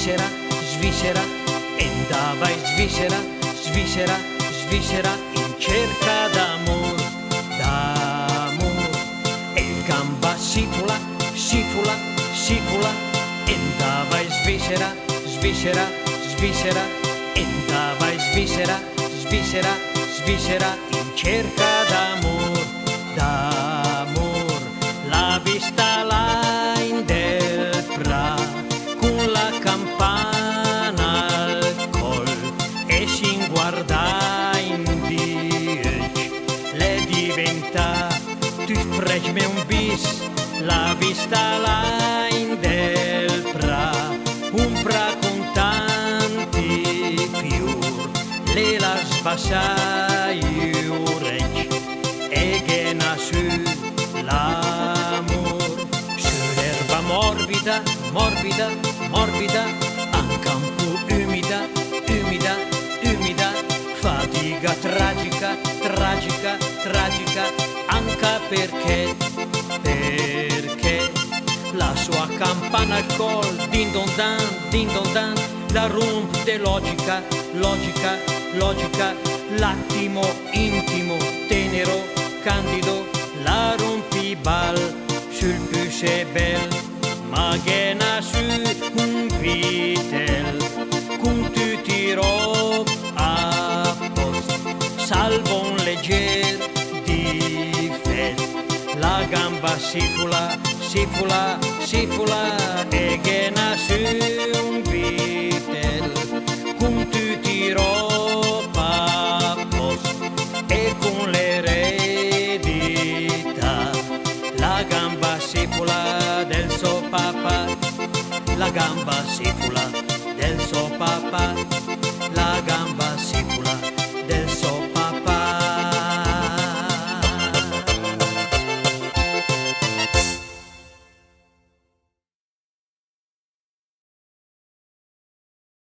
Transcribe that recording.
sviscera, sviscera, e andava e sviscera, sviscera, sviscera, in cerca d'amor, d'amor. E gamba scivola, scivola, scivola, e andava e sviscera, sviscera, sviscera, e andava e sviscera, sviscera, sviscera, in cerca d'amor, d'amor. La vista là in del pra, con la campana al col, e si guarda in dieci, le diventa, tu fregme un bis, la vista là in del pra, un pra con tanti fior, le la sbassai orecchi, e che nasce l'amor. Sull'erba morbida, morbida, morbida, anche un po' umida, umida, umida, fatica tragica, tragica, tragica, anche perché la sua campana al col, din don dan, la rompe logica, logica, logica, l'attimo intimo, tenero, candido, la rompi bal sul pusce bel, ma che nasce un vitel, con tutti rob a post, salvo un legger di fet, la gamba sifula, sifula, sifula, e che nasce un vitel, con tutti rob a post, e con l'eredità, la gamba sifula del suo papà, la gamba sifula.